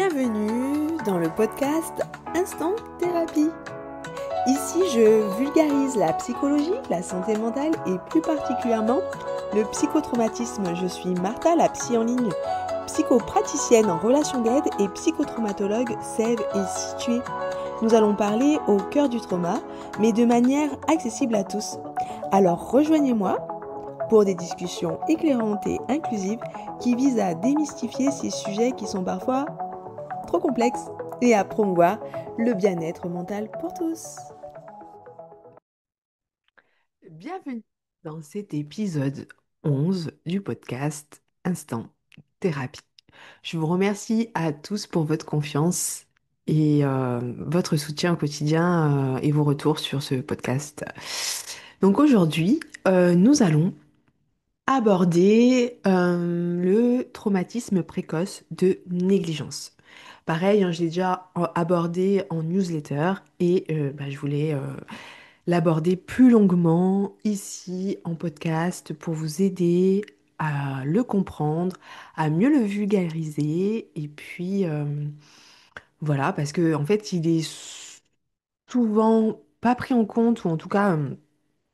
Bienvenue dans le podcast Instant Thérapie. Ici, je vulgarise la psychologie, la santé mentale et plus particulièrement le psychotraumatisme. Je suis Martha, la psy en ligne, psychopraticienne en relation d'aide et psychotraumatologue sève et située. Nous allons parler au cœur du trauma, mais de manière accessible à tous. Alors rejoignez-moi pour des discussions éclairantes et inclusives qui visent à démystifier ces sujets qui sont parfois trop complexes et à promouvoir le bien-être mental pour tous. Bienvenue dans cet épisode 11 du podcast Instant Thérapie. Je vous remercie à tous pour votre confiance et votre soutien au quotidien et vos retours sur ce podcast. Donc aujourd'hui, nous allons aborder le traumatisme précoce de négligence. Pareil, hein, je l'ai déjà abordé en newsletter et je voulais l'aborder plus longuement ici en podcast pour vous aider à le comprendre, à mieux le vulgariser et puis voilà, parce que en fait, il est souvent pas pris en compte ou en tout cas,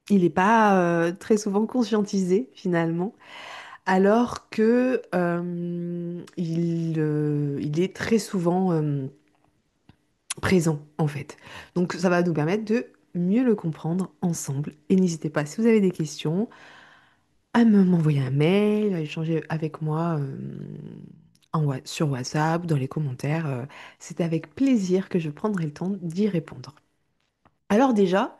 il n'est pas très souvent conscientisé finalement alors que il est très souvent présent en fait. Donc ça va nous permettre de mieux le comprendre ensemble. Et n'hésitez pas, si vous avez des questions, à m'envoyer un mail, à échanger avec moi sur WhatsApp, dans les commentaires. C'est avec plaisir que je prendrai le temps d'y répondre. Alors déjà,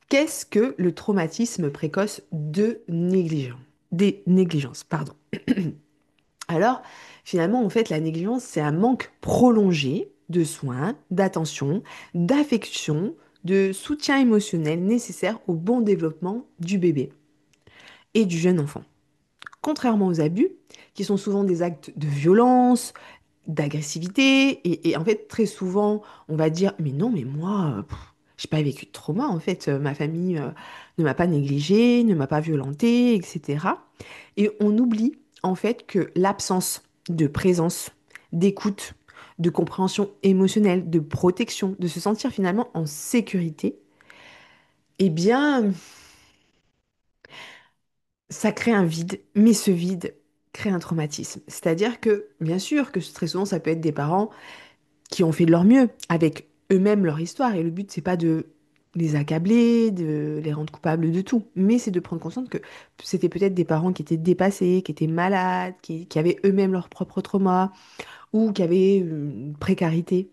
qu'est-ce que le traumatisme précoce de négligence? Des négligences, pardon. Alors, finalement, en fait, la négligence, c'est un manque prolongé de soins, d'attention, d'affection, de soutien émotionnel nécessaire au bon développement du bébé et du jeune enfant. Contrairement aux abus, qui sont souvent des actes de violence, d'agressivité, et en fait, très souvent, on va dire, mais non, mais moi, j'ai pas vécu de trauma, en fait, ma famille ne m'a pas négligée, ne m'a pas violentée, etc. Et on oublie, en fait, que l'absence de présence, d'écoute, de compréhension émotionnelle, de protection, de se sentir finalement en sécurité, eh bien, ça crée un vide, mais ce vide crée un traumatisme. C'est-à-dire que, bien sûr, que très souvent, ça peut être des parents qui ont fait de leur mieux avec eux-mêmes leur histoire. Et le but, c'est pas de les accabler, de les rendre coupables de tout, mais c'est de prendre conscience que c'était peut-être des parents qui étaient dépassés, qui étaient malades, qui avaient eux-mêmes leur propre trauma, ou qui avaient une précarité,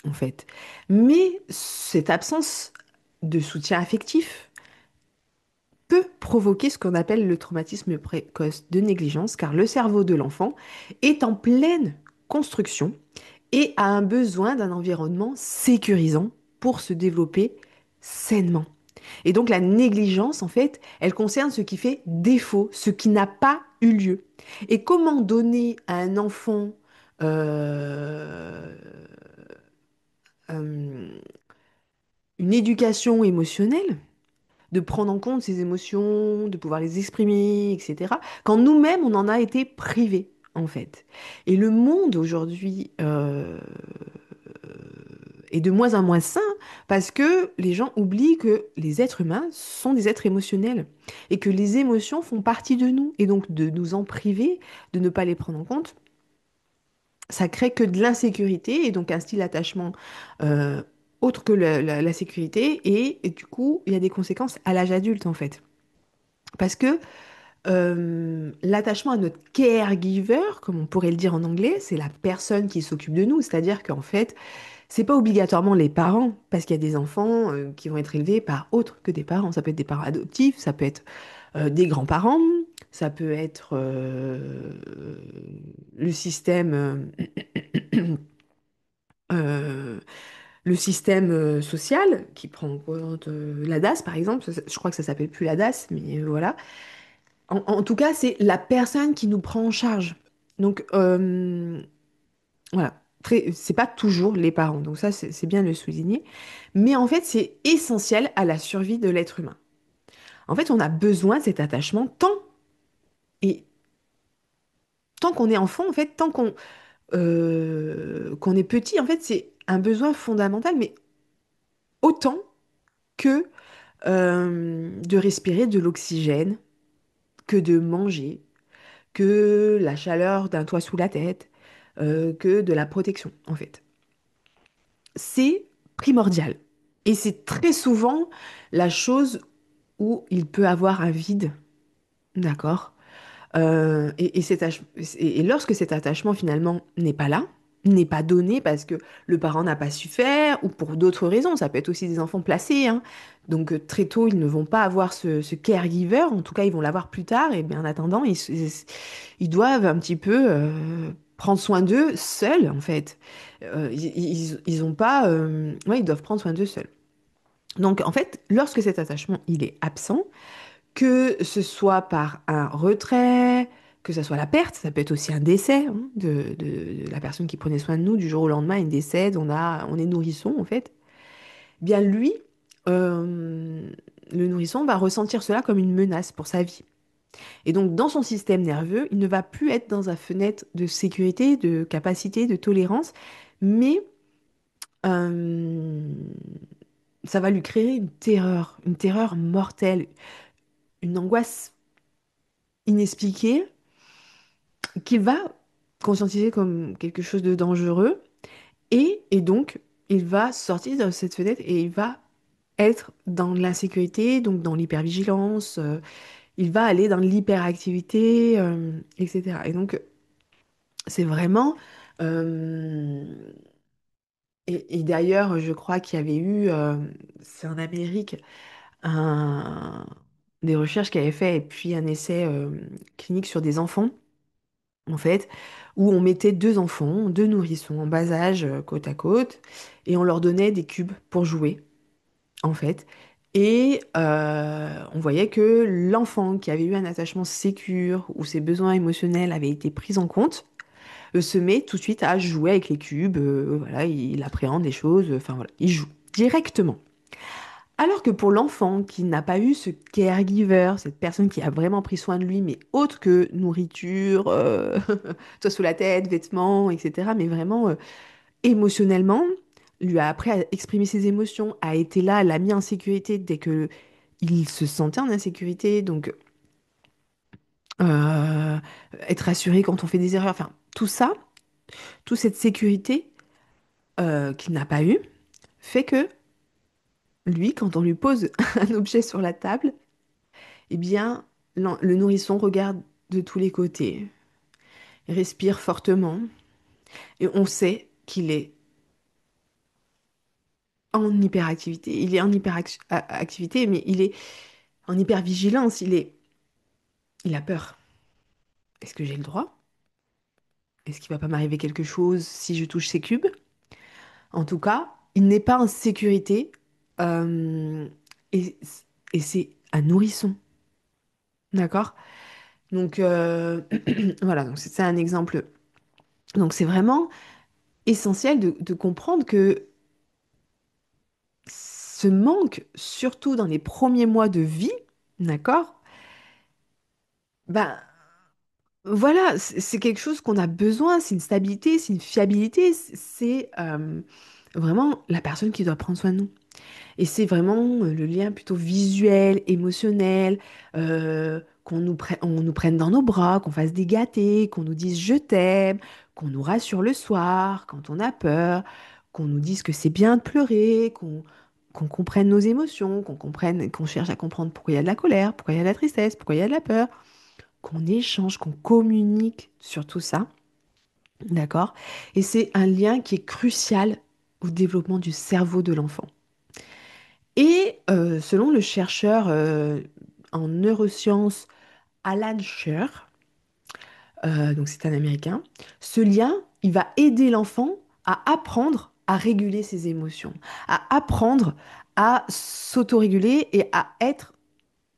en fait. Mais cette absence de soutien affectif peut provoquer ce qu'on appelle le traumatisme précoce de négligence, car le cerveau de l'enfant est en pleine construction et a un besoin d'un environnement sécurisant pour se développer sainement. Et donc la négligence, en fait, elle concerne ce qui fait défaut, ce qui n'a pas eu lieu. Et comment donner à un enfant euh, euh, une éducation émotionnelle, de prendre en compte ses émotions, de pouvoir les exprimer, etc., quand nous-mêmes, on en a été privés, en fait. Et le monde aujourd'hui est de moins en moins sain parce que les gens oublient que les êtres humains sont des êtres émotionnels et que les émotions font partie de nous. Et donc de nous en priver, de ne pas les prendre en compte, ça crée que de l'insécurité et donc un style d'attachement euh, autre que la sécurité. Et du coup, il y a des conséquences à l'âge adulte en fait. Parce que l'attachement à notre caregiver, comme on pourrait le dire en anglais, c'est la personne qui s'occupe de nous. C'est-à-dire qu'en fait, c'est pas obligatoirement les parents, parce qu'il y a des enfants qui vont être élevés par autres que des parents. Ça peut être des parents adoptifs, ça peut être des grands-parents, ça peut être le système, euh, le système social qui prend en compte la DAS, par exemple. Je crois que ça s'appelle plus la DAS, mais voilà. En tout cas, c'est la personne qui nous prend en charge. Donc, voilà. C'est pas toujours les parents, donc ça, c'est bien de le souligner. Mais en fait, c'est essentiel à la survie de l'être humain. En fait, on a besoin de cet attachement et tant qu'on est enfant, en fait, tant qu'on qu'on est petit, en fait, c'est un besoin fondamental, mais autant que de respirer de l'oxygène, que de manger, que la chaleur d'un toit sous la tête, que de la protection, en fait. C'est primordial. Et c'est très souvent la chose où il peut avoir un vide, d'accord? Et lorsque cet attachement finalement n'est pas là, n'est pas donné parce que le parent n'a pas su faire ou pour d'autres raisons, ça peut être aussi des enfants placés, hein. Donc très tôt, ils ne vont pas avoir ce caregiver, en tout cas ils vont l'avoir plus tard, et bien en attendant, ils doivent un petit peu prendre soin d'eux seuls en fait. Ils ont pas, ouais, ils doivent prendre soin d'eux seuls. Donc en fait, lorsque cet attachement il est absent, que ce soit par un retrait, que ce soit la perte, ça peut être aussi un décès hein, de la personne qui prenait soin de nous, du jour au lendemain, il décède, on est nourrisson en fait. Bien lui, euh, le nourrisson va ressentir cela comme une menace pour sa vie. Et donc dans son système nerveux, il ne va plus être dans sa fenêtre de sécurité, de capacité, de tolérance, mais euh, ça va lui créer une terreur mortelle, une angoisse inexpliquée qu'il va conscientiser comme quelque chose de dangereux et donc il va sortir de cette fenêtre et il va être dans l'insécurité, donc dans l'hypervigilance, il va aller dans l'hyperactivité, etc. Et donc c'est vraiment... euh, et d'ailleurs, je crois qu'il y avait eu, c'est en Amérique, un- des recherches qui avaient fait et puis un essai clinique sur des enfants en fait, où on mettait deux enfants, deux nourrissons en bas âge, côte à côte, et on leur donnait des cubes pour jouer, en fait. Et on voyait que l'enfant qui avait eu un attachement sécure, où ses besoins émotionnels avaient été pris en compte, se met tout de suite à jouer avec les cubes, voilà, il appréhende les choses, enfin voilà, il joue directement. Alors que pour l'enfant qui n'a pas eu ce caregiver, cette personne qui a vraiment pris soin de lui, mais autre que nourriture, toi sous la tête, vêtements, etc., mais vraiment émotionnellement, lui a appris à exprimer ses émotions, a été là, l'a mis en sécurité dès que il se sentait en insécurité, donc euh, être rassuré quand on fait des erreurs, enfin tout ça, toute cette sécurité qu'il n'a pas eu, fait que lui, quand on lui pose un objet sur la table, eh bien, le nourrisson regarde de tous les côtés, respire fortement, et on sait qu'il est en hyperactivité. Il est en hyperactivité, mais il est en hypervigilance. Il a peur. Est-ce que j'ai le droit? Est-ce qu'il va pas m'arriver quelque chose si je touche ces cubes? En tout cas, il n'est pas en sécurité. euh, et et c'est un nourrisson. D'accord? Donc, voilà, donc c'est un exemple. Donc, c'est vraiment essentiel de comprendre que ce manque, surtout dans les premiers mois de vie, d'accord? Ben voilà, c'est quelque chose qu'on a besoin, c'est une stabilité, c'est une fiabilité, c'est vraiment la personne qui doit prendre soin de nous. Et c'est vraiment le lien plutôt visuel, émotionnel, on nous prenne dans nos bras, qu'on fasse des gâtés, qu'on nous dise je t'aime, qu'on nous rassure le soir quand on a peur, qu'on nous dise que c'est bien de pleurer, qu'on comprenne nos émotions, qu'on comprenne, qu'on cherche à comprendre pourquoi il y a de la colère, pourquoi il y a de la tristesse, pourquoi il y a de la peur, qu'on échange, qu'on communique sur tout ça, d'accord? Et c'est un lien qui est crucial au développement du cerveau de l'enfant. Et selon le chercheur en neurosciences Alan Scher, donc c'est un Américain, ce lien, il va aider l'enfant à apprendre à réguler ses émotions, à apprendre à s'autoréguler et à être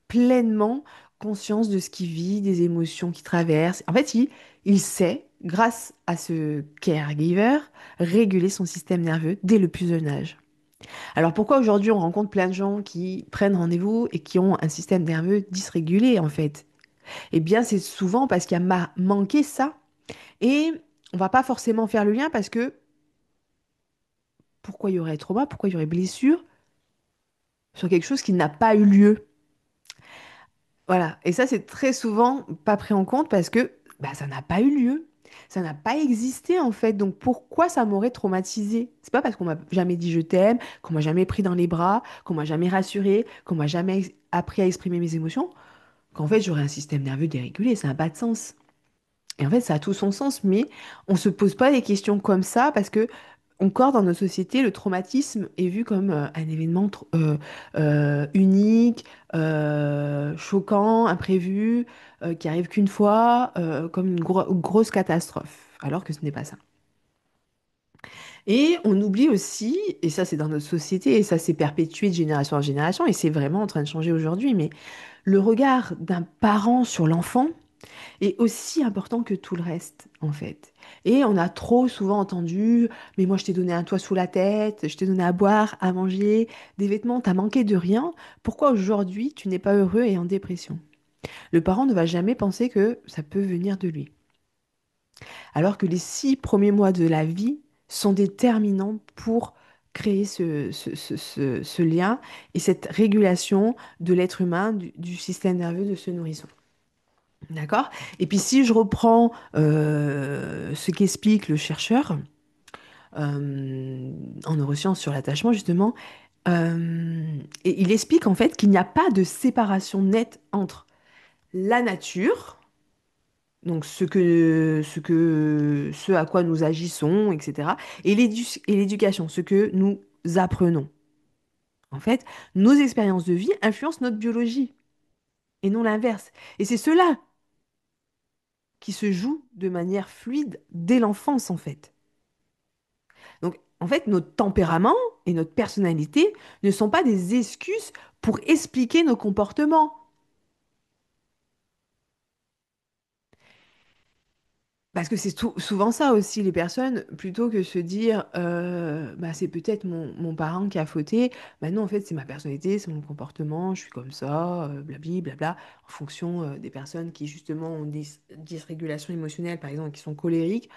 pleinement conscience de ce qu'il vit, des émotions qu'il traverse. En fait, il sait, grâce à ce caregiver, réguler son système nerveux dès le plus jeune âge. Alors pourquoi aujourd'hui on rencontre plein de gens qui prennent rendez-vous et qui ont un système nerveux dysrégulé en fait? Eh bien c'est souvent parce qu'il y a manqué ça. Et on va pas forcément faire le lien parce que pourquoi il y aurait trauma, pourquoi il y aurait blessure sur quelque chose qui n'a pas eu lieu. Voilà. Et ça, c'est très souvent pas pris en compte parce que bah, ça n'a pas eu lieu. Ça n'a pas existé en fait. Donc pourquoi ça m'aurait traumatisé? C'est pas parce qu'on m'a jamais dit je t'aime, qu'on m'a jamais pris dans les bras, qu'on m'a jamais rassuré, qu'on m'a jamais appris à exprimer mes émotions, qu'en fait j'aurais un système nerveux dérégulé. Ça n'a pas de sens. Et en fait, ça a tout son sens, mais on se pose pas des questions comme ça parce que encore dans nos sociétés, le traumatisme est vu comme un événement unique, choquant, imprévu, qui arrive qu'une fois, comme une grosse catastrophe, alors que ce n'est pas ça. Et on oublie aussi, et ça c'est dans notre société, et ça s'est perpétué de génération en génération, et c'est vraiment en train de changer aujourd'hui, mais le regard d'un parent sur l'enfant, est aussi important que tout le reste, en fait. Et on a trop souvent entendu, mais moi je t'ai donné un toit sous la tête, je t'ai donné à boire, à manger, des vêtements, t'as manqué de rien. Pourquoi aujourd'hui tu n'es pas heureux et en dépression? Le parent ne va jamais penser que ça peut venir de lui. Alors que les 6 premiers mois de la vie sont déterminants pour créer ce lien et cette régulation de l'être humain, du système nerveux de ce nourrisson. D'accord? Et puis si je reprends ce qu'explique le chercheur en neurosciences sur l'attachement, justement, et il explique en fait qu'il n'y a pas de séparation nette entre la nature, donc ce à quoi nous agissons, etc., et l'éducation, ce que nous apprenons. En fait, nos expériences de vie influencent notre biologie et non l'inverse. Et c'est cela qui se joue de manière fluide dès l'enfance, en fait. Donc, en fait, notre tempérament et notre personnalité ne sont pas des excuses pour expliquer nos comportements. Parce que c'est souvent ça aussi, les personnes, plutôt que se dire bah, c'est peut-être mon parent qui a fauté, bah non, en fait, c'est ma personnalité, c'est mon comportement, je suis comme ça, blabli, blabla, en fonction des personnes qui, justement, ont des dysrégulation émotionnelle, par exemple, qui sont colériques,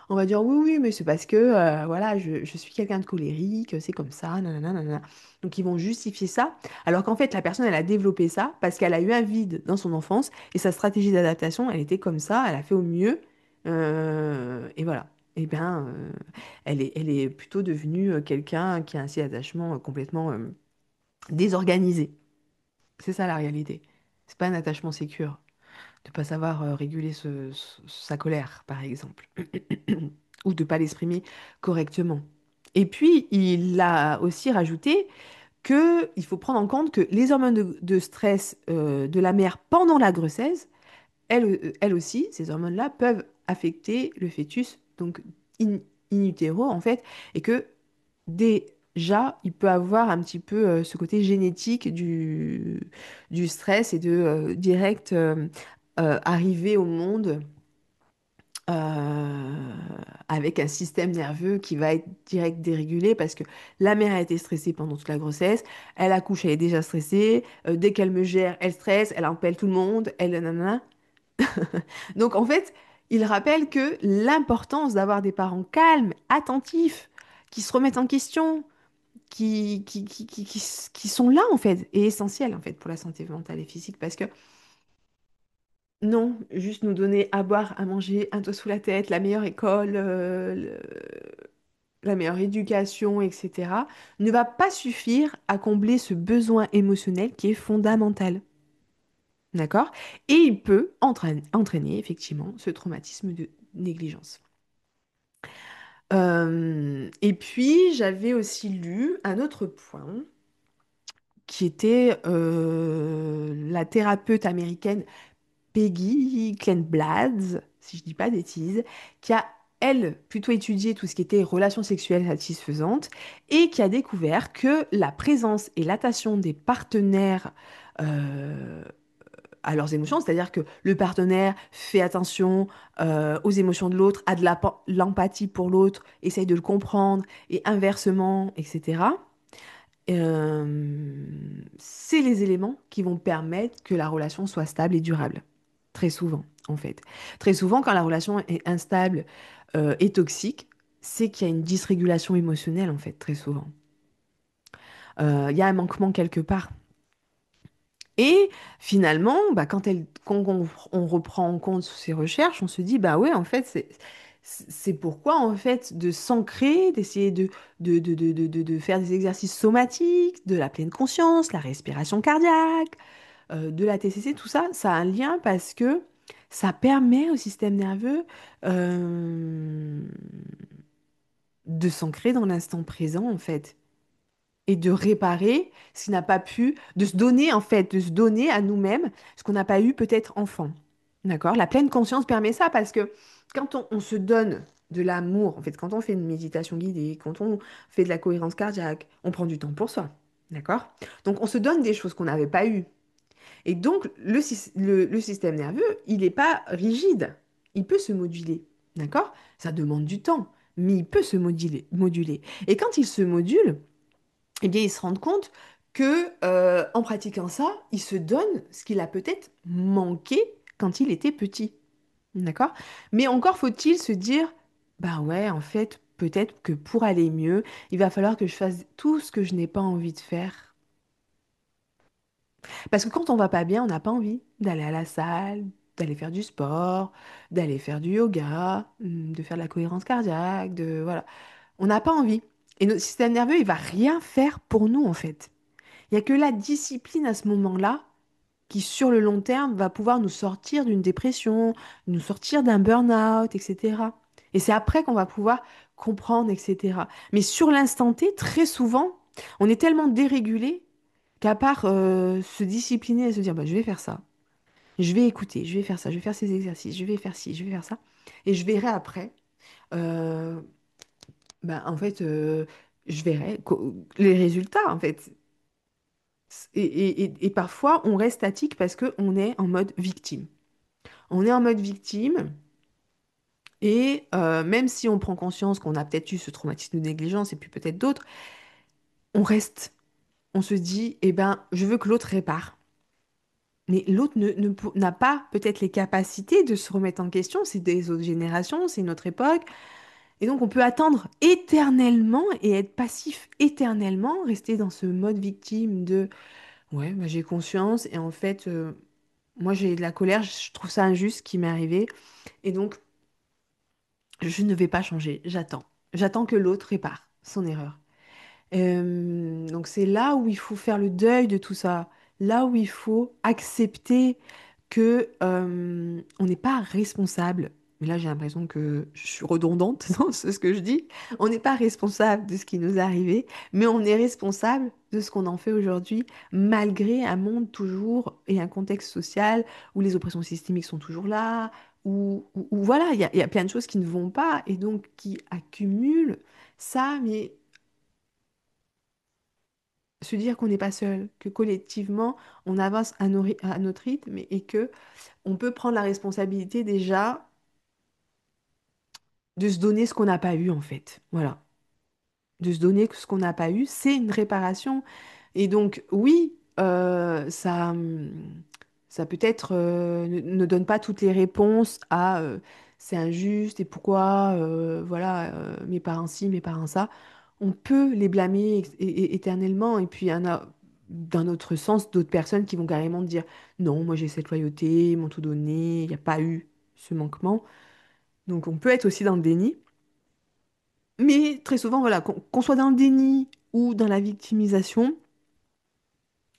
on va dire oui, oui, mais c'est parce que, voilà, je suis quelqu'un de colérique, c'est comme ça, nanana, nanana. Donc, ils vont justifier ça, alors qu'en fait, la personne, elle a développé ça parce qu'elle a eu un vide dans son enfance et sa stratégie d'adaptation, elle était comme ça, elle a fait au mieux. Et voilà. Eh bien, elle est plutôt devenue quelqu'un qui a un style d'attachement complètement désorganisé. C'est ça la réalité. C'est pas un attachement sécure. De pas savoir réguler sa colère, par exemple. Ou de pas l'exprimer correctement. Et puis, il a aussi rajouté qu'il faut prendre en compte que les hormones de stress de la mère pendant la grossesse elles aussi, ces hormones-là, peuvent affecter le fœtus, donc in, in utero, en fait, et que déjà, il peut avoir un petit peu ce côté génétique du stress et de direct arriver au monde euh, avec un système nerveux qui va être direct dérégulé parce que la mère a été stressée pendant toute la grossesse, elle accouche, elle est déjà stressée, dès qu'elle me gère, elle stresse, elle appelle tout le monde, elle nanana. Donc en fait, il rappelle que l'importance d'avoir des parents calmes, attentifs, qui se remettent en question, qui sont là en fait, et essentiels en fait pour la santé mentale et physique. Parce que non, juste nous donner à boire, à manger, un toit sous la tête, la meilleure école, la meilleure éducation, etc., ne va pas suffire à combler ce besoin émotionnel qui est fondamental. D'accord? Et il peut entraîner effectivement ce traumatisme de négligence. Et puis, j'avais aussi lu un autre point qui était la thérapeute américaine Peggy Kleinbladz, si je dis pas de bêtises, qui a, elle, plutôt étudié tout ce qui était relations sexuelles satisfaisantes et qui a découvert que la présence et l'attention des partenaires à leurs émotions, c'est-à-dire que le partenaire fait attention aux émotions de l'autre, a de l'empathie pour l'autre, essaye de le comprendre, et inversement, etc. C'est les éléments qui vont permettre que la relation soit stable et durable. très souvent, en fait. Très souvent, quand la relation est instable et toxique, c'est qu'il y a une dysrégulation émotionnelle, en fait, très souvent. Il y a un manquement quelque part. Et finalement, bah, quand on reprend en compte ces recherches, on se dit, bah ouais, en fait, c'est pourquoi, en fait, de s'ancrer, d'essayer de faire des exercices somatiques, de la pleine conscience, la respiration cardiaque, de la TCC, tout ça, ça a un lien parce que ça permet au système nerveux euh, de s'ancrer dans l'instant présent, en fait, et de réparer ce qui n'a pas pu, de se donner, en fait, de se donner à nous-mêmes ce qu'on n'a pas eu peut-être enfant. D'accord? La pleine conscience permet ça parce que quand on se donne de l'amour, en fait, quand on fait une méditation guidée, quand on fait de la cohérence cardiaque, on prend du temps pour soi. D'accord? Donc, on se donne des choses qu'on n'avait pas eues. Et donc, le système nerveux, il n'est pas rigide. Il peut se moduler. D'accord? Ça demande du temps, mais il peut se moduler. Et quand il se module, eh bien, ils se rendent compte que, en pratiquant ça, il se donne ce qu'il a peut-être manqué quand il était petit. D'accord? Mais encore faut-il se dire, bah ouais, en fait, peut-être que pour aller mieux, il va falloir que je fasse tout ce que je n'ai pas envie de faire. Parce que quand on va pas bien, on n'a pas envie d'aller à la salle, d'aller faire du sport, d'aller faire du yoga, de faire de la cohérence cardiaque, voilà. On n'a pas envie. Et notre système nerveux, il va rien faire pour nous, en fait. Il n'y a que la discipline à ce moment-là qui, sur le long terme, va pouvoir nous sortir d'une dépression, nous sortir d'un burn-out, etc. Et c'est après qu'on va pouvoir comprendre, etc. Mais sur l'instant T, très souvent, on est tellement dérégulé qu'à part se discipliner et se dire, bah, je vais faire ça, je vais écouter, je vais faire ça, je vais faire ces exercices, je vais faire ci, je vais faire ça, et je verrai après, euh, bah, en fait, je verrai les résultats, en fait. Et parfois, on reste statique parce qu'on est en mode victime. On est en mode victime et même si on prend conscience qu'on a peut-être eu ce traumatisme de négligence et puis peut-être d'autres, on reste. On se dit, eh ben, je veux que l'autre répare. Mais l'autre n'a pas peut-être les capacités de se remettre en question. C'est des autres générations, c'est une autre époque. Et donc, on peut attendre éternellement et être passif éternellement, rester dans ce mode victime de, ouais, bah, j'ai conscience et en fait, moi, j'ai de la colère, je trouve ça injuste ce qui m'est arrivé. Et donc, je ne vais pas changer, j'attends. J'attends que l'autre répare son erreur. Donc c'est là où il faut faire le deuil de tout ça, là où il faut accepter que on n'est pas responsable. Mais là, j'ai l'impression que je suis redondante dans ce que je dis. On n'est pas responsable de ce qui nous est arrivé, mais on est responsable de ce qu'on en fait aujourd'hui, malgré un monde toujours et un contexte social où les oppressions systémiques sont toujours là, où voilà, il y a plein de choses qui ne vont pas et donc qui accumulent ça, mais se dire qu'on n'est pas seul, que collectivement, on avance à notre rythme et que on peut prendre la responsabilité déjà de se donner ce qu'on n'a pas eu en fait. Voilà. De se donner ce qu'on n'a pas eu, c'est une réparation. Et donc, oui, ça peut-être ne donne pas toutes les réponses à c'est injuste et pourquoi, voilà, mes parents ci, mes parents ça. On peut les blâmer éternellement. Et puis, il y en a, d'un autre sens, d'autres personnes qui vont carrément dire non, moi j'ai cette loyauté, ils m'ont tout donné, il n'y a pas eu ce manquement. Donc, on peut être aussi dans le déni. Mais très souvent, voilà, qu'on soit dans le déni ou dans la victimisation,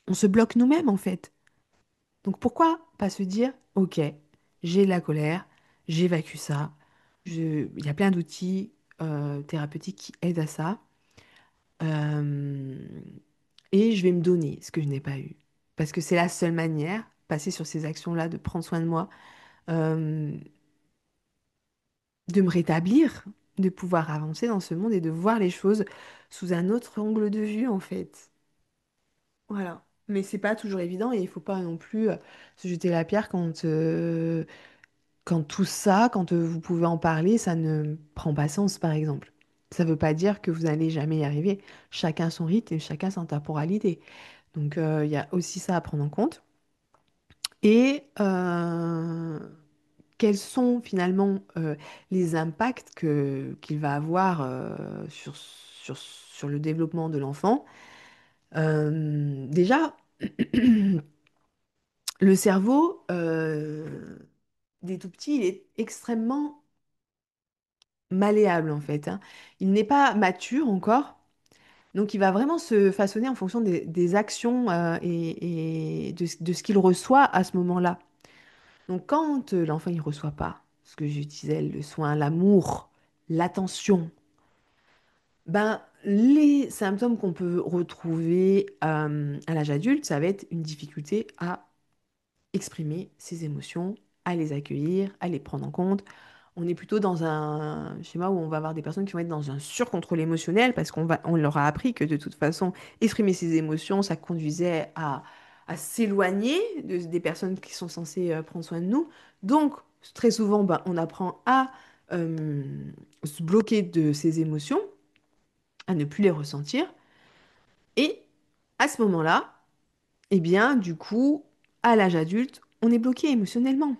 on se bloque nous-mêmes en fait. Donc pourquoi pas se dire, ok, j'ai de la colère, j'évacue ça, il y a plein d'outils thérapeutiques qui aident à ça, euh, et je vais me donner ce que je n'ai pas eu. Parce que c'est la seule manière, passer sur ces actions-là, de prendre soin de moi, euh, de me rétablir, de pouvoir avancer dans ce monde et de voir les choses sous un autre angle de vue en fait. Voilà. Mais c'est pas toujours évident et il faut pas non plus se jeter la pierre quand tout ça, quand vous pouvez en parler, ça ne prend pas sens, par exemple. Ça veut pas dire que vous n'allez jamais y arriver. Chacun son rythme et chacun sa temporalité. Donc il y a aussi ça à prendre en compte. et quels sont finalement les impacts qu'il va avoir sur le développement de l'enfant. Déjà, le cerveau des tout petits, il est extrêmement malléable en fait, hein. Il n'est pas mature encore, donc il va vraiment se façonner en fonction des actions et de ce qu'il reçoit à ce moment-là. Donc quand l'enfant il reçoit pas ce que je disais, le soin, l'amour, l'attention, ben les symptômes qu'on peut retrouver à l'âge adulte, ça va être une difficulté à exprimer ses émotions, à les accueillir, à les prendre en compte. On est plutôt dans un schéma où on va avoir des personnes qui vont être dans un surcontrôle émotionnel parce on leur a appris que de toute façon, exprimer ses émotions, ça conduisait à s'éloigner des personnes qui sont censées prendre soin de nous. Donc, très souvent, ben, on apprend à euh, se bloquer de ses émotions, à ne plus les ressentir. Et à ce moment-là, eh bien, du coup, à l'âge adulte, on est bloqué émotionnellement.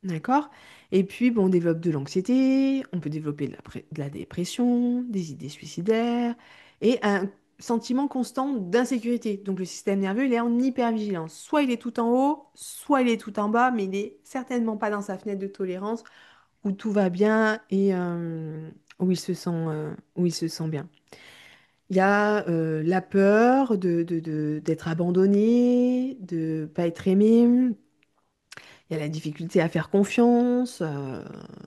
D'accord? Et puis, bon, on développe de l'anxiété, on peut développer de la dépression, des idées suicidaires et un sentiment constant d'insécurité. Donc, le système nerveux, il est en hypervigilance. Soit il est tout en haut, soit il est tout en bas, mais il n'est certainement pas dans sa fenêtre de tolérance où tout va bien et où il se sent bien. Il y a la peur d'être abandonné, de pas être aimé. Il y a la difficulté à faire confiance,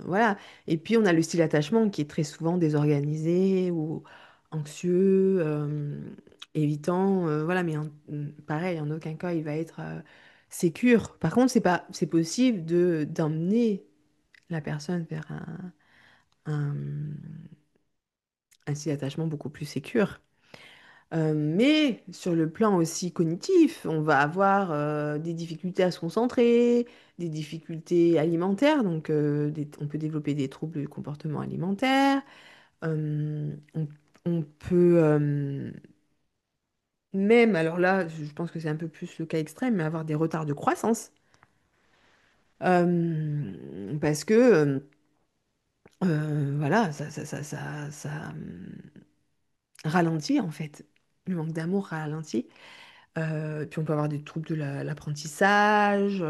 voilà. Et puis on a le style d'attachement qui est très souvent désorganisé ou anxieux, évitant, voilà. Mais pareil, en aucun cas il va être sécure. Par contre, c'est possible d'emmener la personne vers un, un style d'attachement beaucoup plus sécure. Mais sur le plan aussi cognitif, on va avoir des difficultés à se concentrer, des difficultés alimentaires, donc on peut développer des troubles du comportement alimentaire. On peut même, alors là, je pense que c'est un peu plus le cas extrême, mais avoir des retards de croissance. Parce que, voilà, ralentit en fait. Le manque d'amour ralentit. Puis on peut avoir des troubles de l'apprentissage,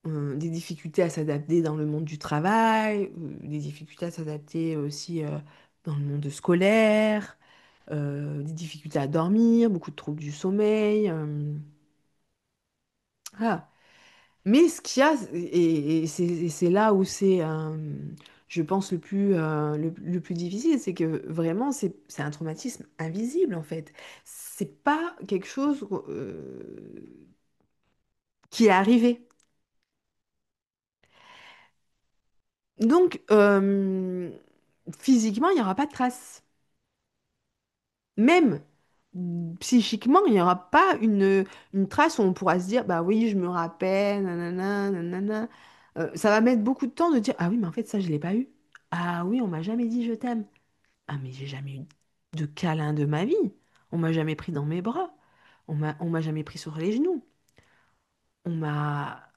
des difficultés à s'adapter dans le monde du travail, des difficultés à s'adapter aussi dans le monde scolaire, des difficultés à dormir, beaucoup de troubles du sommeil. Voilà. Mais ce qu'il y a, et c'est là où c'est, je pense, le plus difficile, c'est que vraiment, c'est un traumatisme invisible, en fait. C'est pas quelque chose qui est arrivé. Donc, physiquement, il n'y aura pas de traces. Même psychiquement, il n'y aura pas une trace où on pourra se dire, bah oui, je me rappelle, nanana, nanana. Ça va mettre beaucoup de temps de dire, ah oui, mais en fait, ça, je ne l'ai pas eu. Ah oui, on m'a jamais dit je t'aime. Ah, mais j'ai jamais eu de câlin de ma vie. On m'a jamais pris dans mes bras. On m'a jamais pris sur les genoux. On m'a,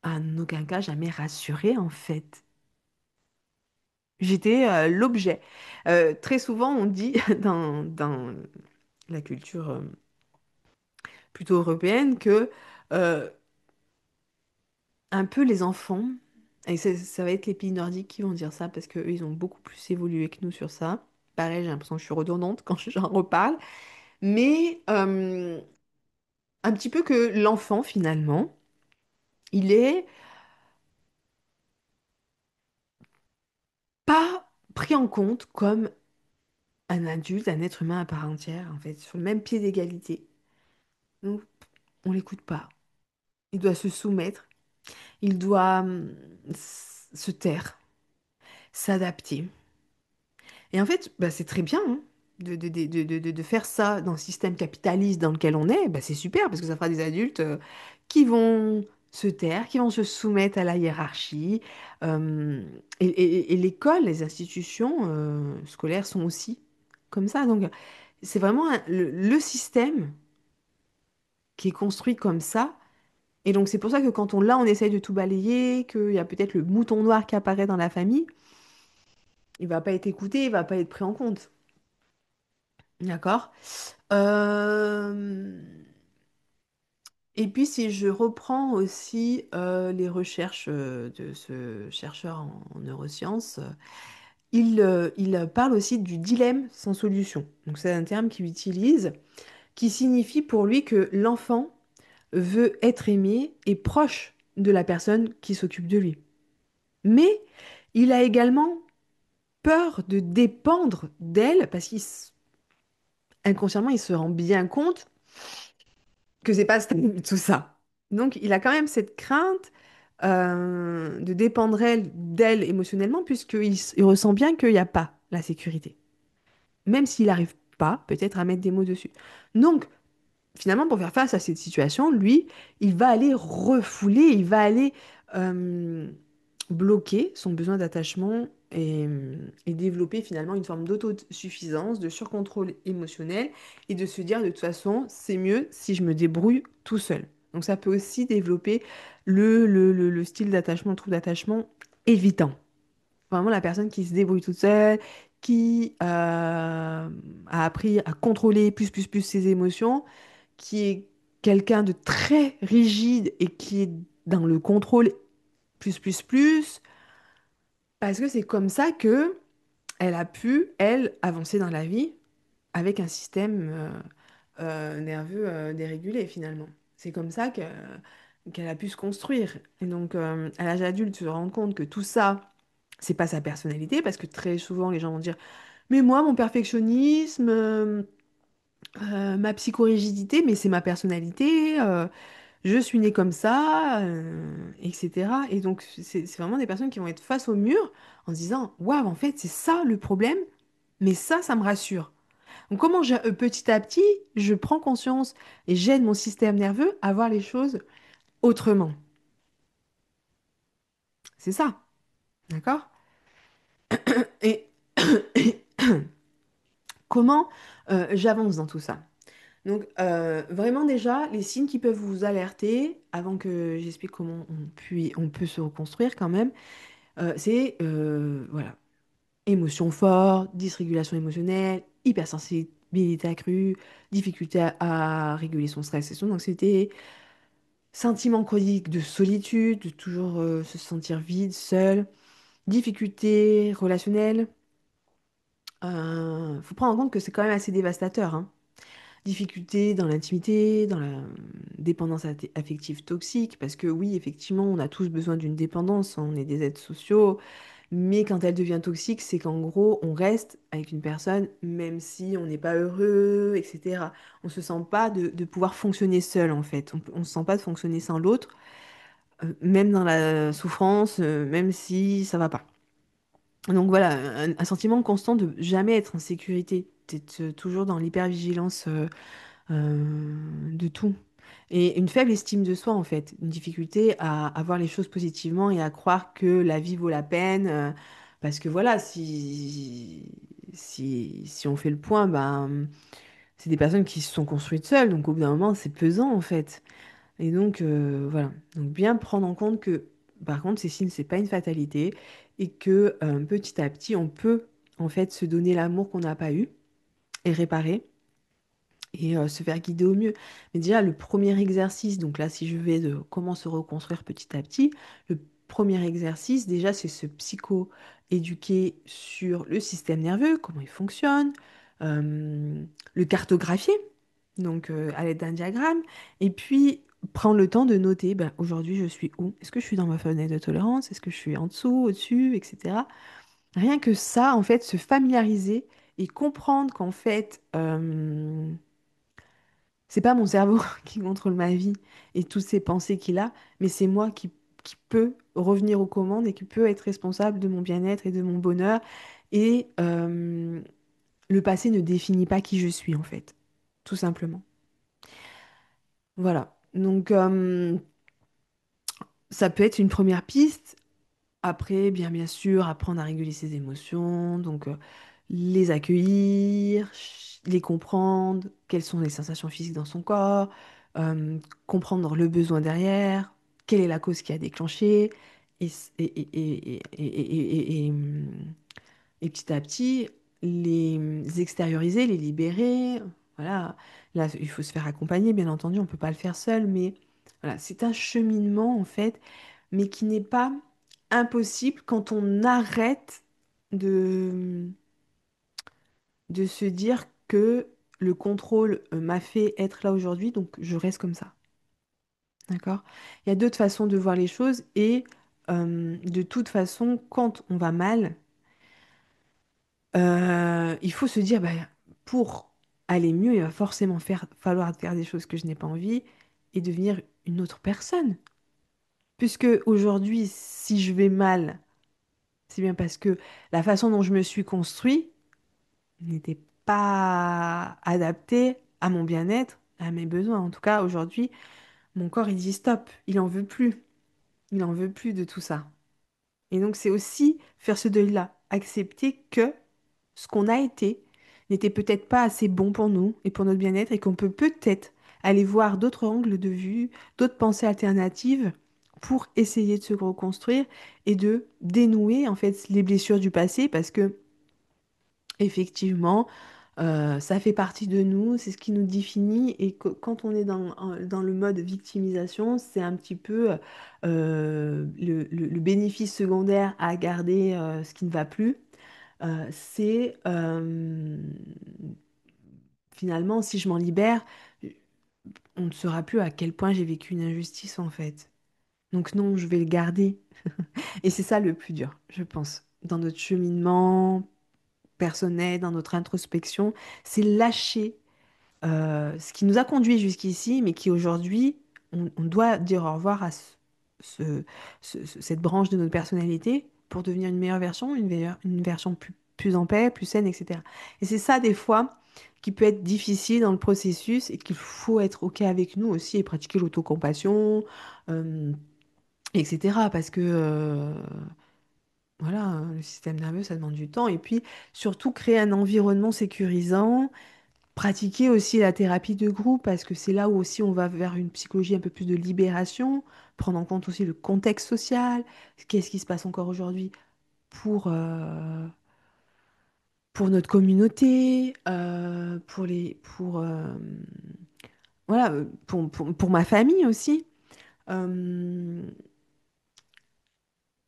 en aucun cas, jamais rassuré, en fait. J'étais l'objet. Très souvent, on dit dans la culture plutôt européenne que euh, un peu les enfants, et ça va être les pays nordiques qui vont dire ça parce qu'eux, ils ont beaucoup plus évolué que nous sur ça. Pareil, j'ai l'impression que je suis redondante quand j'en reparle. Mais un petit peu que l'enfant, finalement, il est pas pris en compte comme un adulte, un être humain à part entière, en fait, sur le même pied d'égalité. Donc, on l'écoute pas. Il doit se soumettre. Il doit se taire, s'adapter. Et en fait, bah, c'est très bien hein, de faire ça dans le système capitaliste dans lequel on est. Bah, c'est super parce que ça fera des adultes qui vont se taire, qui vont se soumettre à la hiérarchie. Euh, et l'école, les institutions scolaires sont aussi comme ça. Donc, c'est vraiment le système qui est construit comme ça. Et donc c'est pour ça que quand on essaye de tout balayer, qu'il y a peut-être le mouton noir qui apparaît dans la famille, il va pas être écouté, il va pas être pris en compte. D'accord? Euh, Et puis si je reprends aussi les recherches de ce chercheur en neurosciences, il parle aussi du dilemme sans solution. Donc c'est un terme qu'il utilise qui signifie pour lui que l'enfant veut être aimé et proche de la personne qui s'occupe de lui. Mais il a également peur de dépendre d'elle parce qu'inconsciemment, il se rend bien compte que c'est pas stable, tout ça. Donc, il a quand même cette crainte de dépendre d'elle émotionnellement il ressent bien qu'il n'y a pas la sécurité. Même s'il n'arrive pas, peut-être, à mettre des mots dessus. Donc, finalement, pour faire face à cette situation, lui, il va aller refouler, il va aller euh, bloquer son besoin d'attachement et développer finalement une forme d'autosuffisance, de surcontrôle émotionnel et de se dire de toute façon, c'est mieux si je me débrouille tout seul. Donc ça peut aussi développer le style d'attachement, le trouble d'attachement évitant. Vraiment la personne qui se débrouille toute seule, qui a appris à contrôler plus ses émotions, qui est quelqu'un de très rigide et qui est dans le contrôle plus, parce que c'est comme ça que elle a pu, elle, avancer dans la vie avec un système nerveux dérégulé finalement. C'est comme ça qu'elle a pu se construire. Et donc, à l'âge adulte, se rendre compte que tout ça, c'est pas sa personnalité, parce que très souvent, les gens vont dire, mais moi, mon perfectionnisme, ma psychorigidité, mais c'est ma personnalité. Je suis née comme ça, etc. Et donc, c'est vraiment des personnes qui vont être face au mur en se disant, waouh, en fait, c'est ça le problème, mais ça me rassure. Donc, petit à petit, je prends conscience et j'aide mon système nerveux à voir les choses autrement. C'est ça, d'accord? Et comment j'avance dans tout ça? Donc, vraiment déjà, les signes qui peuvent vous alerter, avant que j'explique comment on peut se reconstruire quand même, c'est voilà, émotion forte, dysrégulation émotionnelle, hypersensibilité accrue, difficulté à réguler son stress et son anxiété, sentiment chronique de solitude, de toujours se sentir vide, seul, difficulté relationnelle. Faut prendre en compte que c'est quand même assez dévastateur, hein. Difficulté dans l'intimité, dans la dépendance affective toxique, parce que oui, effectivement, on a tous besoin d'une dépendance, on est des êtres sociaux, mais quand elle devient toxique, c'est qu'en gros, on reste avec une personne, même si on n'est pas heureux, etc. On se sent pas de pouvoir fonctionner seul, en fait. On se sent pas de fonctionner sans l'autre, même dans la souffrance, même si ça va pas. Donc voilà, un sentiment constant de jamais être en sécurité, d'être toujours dans l'hypervigilance de tout. Et une faible estime de soi, en fait. Une difficulté à voir les choses positivement et à croire que la vie vaut la peine. Parce que voilà, si on fait le point, ben, c'est des personnes qui se sont construites seules. Donc au bout d'un moment, c'est pesant, en fait. Et donc, voilà. Donc bien prendre en compte que, par contre, ces signes, c'est pas une fatalité. Et que petit à petit, on peut, en fait, se donner l'amour qu'on n'a pas eu et réparer et se faire guider au mieux. Mais déjà, le premier exercice, donc là, si je vais de comment se reconstruire petit à petit, le premier exercice, déjà, c'est se psycho-éduquer sur le système nerveux, comment il fonctionne, euh, le cartographier, donc à l'aide d'un diagramme, et puis prendre le temps de noter, ben, aujourd'hui, je suis où? Est-ce que je suis dans ma fenêtre de tolérance? Est-ce que je suis en dessous, au-dessus, etc. Rien que ça, en fait, se familiariser et comprendre qu'en fait, c'est pas mon cerveau qui contrôle ma vie et toutes ces pensées qu'il a, mais c'est moi qui peux revenir aux commandes et qui peut être responsable de mon bien-être et de mon bonheur. Et le passé ne définit pas qui je suis, en fait, tout simplement. Voilà. Donc, ça peut être une première piste. Après, bien sûr, apprendre à réguler ses émotions, donc les accueillir, les comprendre, quelles sont les sensations physiques dans son corps, euh, comprendre le besoin derrière, quelle est la cause qui a déclenché, et, s- et petit à petit, les extérioriser, les libérer. Voilà. Là, il faut se faire accompagner, bien entendu, on ne peut pas le faire seul, mais voilà, c'est un cheminement, en fait, mais qui n'est pas impossible quand on arrête de, de se dire que le contrôle m'a fait être là aujourd'hui, donc je reste comme ça. D'accord? Il y a d'autres façons de voir les choses et de toute façon, quand on va mal, il faut se dire, bah, pour aller mieux, il va forcément falloir faire des choses que je n'ai pas envie et devenir une autre personne. Puisque aujourd'hui, si je vais mal, c'est bien parce que la façon dont je me suis construit n'était pas adaptée à mon bien-être, à mes besoins. En tout cas, aujourd'hui, mon corps, il dit stop, il en veut plus. Il en veut plus de tout ça. Et donc, c'est aussi faire ce deuil-là, accepter que ce qu'on a été n'était peut-être pas assez bon pour nous et pour notre bien-être et qu'on peut peut-être aller voir d'autres angles de vue, d'autres pensées alternatives pour essayer de se reconstruire et de dénouer en fait les blessures du passé parce que effectivement, ça fait partie de nous, c'est ce qui nous définit et quand on est dans le mode victimisation, c'est un petit peu le bénéfice secondaire à garder ce qui ne va plus. C'est finalement, si je m'en libère, on ne saura plus à quel point j'ai vécu une injustice en fait. Donc non, je vais le garder. Et c'est ça le plus dur, je pense, dans notre cheminement personnel, dans notre introspection, c'est lâcher ce qui nous a conduit jusqu'ici, mais qui aujourd'hui, on doit dire au revoir à ce- cette branche de notre personnalité pour devenir une meilleure version, une version plus en paix, plus saine, etc. Et c'est ça, des fois, qui peut être difficile dans le processus et qu'il faut être OK avec nous aussi et pratiquer l'autocompassion, euh, etc. Parce que, voilà, hein, le système nerveux, ça demande du temps. Et puis, surtout, créer un environnement sécurisant. Pratiquer aussi la thérapie de groupe parce que c'est là où aussi on va vers une psychologie un peu plus de libération, prendre en compte aussi le contexte social, qu'est-ce qui se passe encore aujourd'hui pour, pour notre communauté, voilà, pour ma famille aussi. Euh,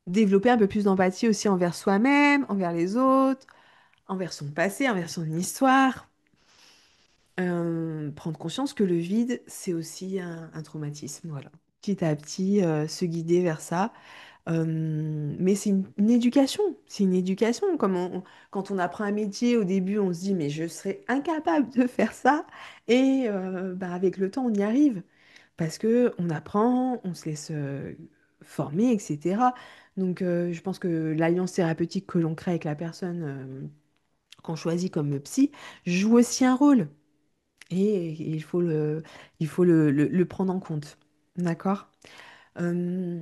Développer un peu plus d'empathie aussi envers soi-même, envers les autres, envers son passé, envers son histoire. Prendre conscience que le vide, c'est aussi un traumatisme, voilà. Petit à petit, se guider vers ça. Mais c'est une éducation, c'est une éducation. Quand on apprend un métier, au début, on se dit, mais je serais incapable de faire ça. Et bah, avec le temps, on y arrive. Parce que on apprend, on se laisse former, etc. Donc, je pense que l'alliance thérapeutique que l'on crée avec la personne qu'on choisit comme psy joue aussi un rôle. Et il faut le prendre en compte. D'accord? Euh,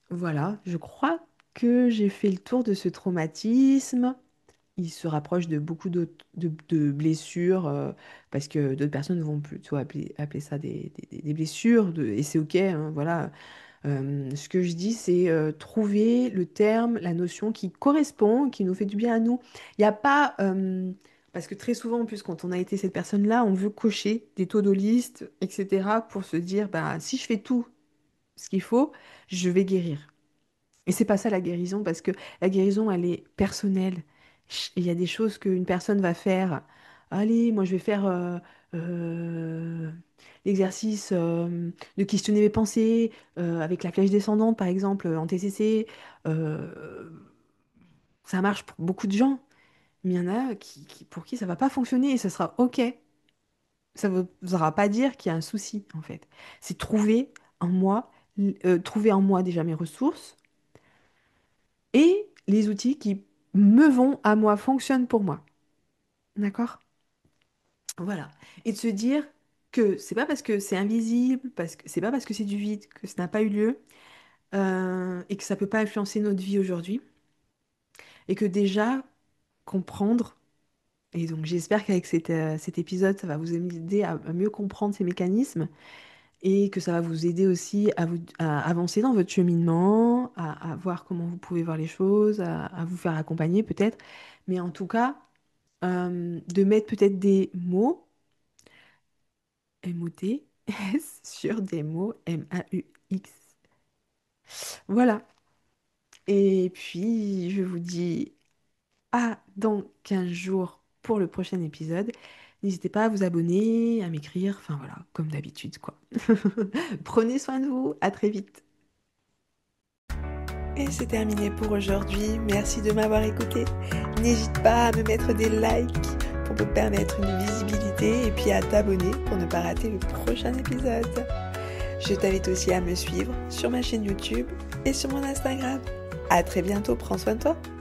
voilà, je crois que j'ai fait le tour de ce traumatisme. Il se rapproche de beaucoup d'autres de blessures, parce que d'autres personnes vont plutôt appeler ça des blessures, et c'est OK, hein, voilà. Ce que je dis, c'est trouver le terme, la notion qui correspond, qui nous fait du bien à nous. Il n'y a pas... parce que très souvent, en plus, quand on a été cette personne-là, on veut cocher des to-do list, etc., pour se dire, bah, si je fais tout ce qu'il faut, je vais guérir. Et c'est pas ça la guérison, parce que la guérison, elle est personnelle. Il y a des choses qu'une personne va faire. Allez, moi je vais faire euh, l'exercice de questionner mes pensées avec la flèche descendante, par exemple, en TCC. Euh, Ça marche pour beaucoup de gens, mais il y en a pour qui ça va pas fonctionner et ça sera OK. Ça ne voudra pas dire qu'il y a un souci, en fait. C'est en moi, trouver en moi déjà mes ressources et les outils qui me vont à moi, fonctionnent pour moi. D'accord? Voilà. Et de se dire que c'est pas parce que c'est invisible, parce que c'est pas parce que c'est du vide que ça n'a pas eu lieu, et que ça peut pas influencer notre vie aujourd'hui. Et que déjà, comprendre, et donc j'espère qu'avec cet épisode, ça va vous aider à mieux comprendre ces mécanismes, et que ça va vous aider aussi à avancer dans votre cheminement, à voir comment vous pouvez voir les choses, à vous faire accompagner peut-être. Mais en tout cas, de mettre peut-être des mots, M-O-T-S, sur des mots, M-A-U-X. Voilà. Et puis, je vous dis à dans 15 jours pour le prochain épisode. N'hésitez pas à vous abonner, à m'écrire, enfin voilà, comme d'habitude, quoi. Prenez soin de vous, à très vite. Et c'est terminé pour aujourd'hui. Merci de m'avoir écouté. N'hésite pas à me mettre des likes pour me permettre une visibilité et puis à t'abonner pour ne pas rater le prochain épisode. Je t'invite aussi à me suivre sur ma chaîne YouTube et sur mon Instagram. À très bientôt, prends soin de toi.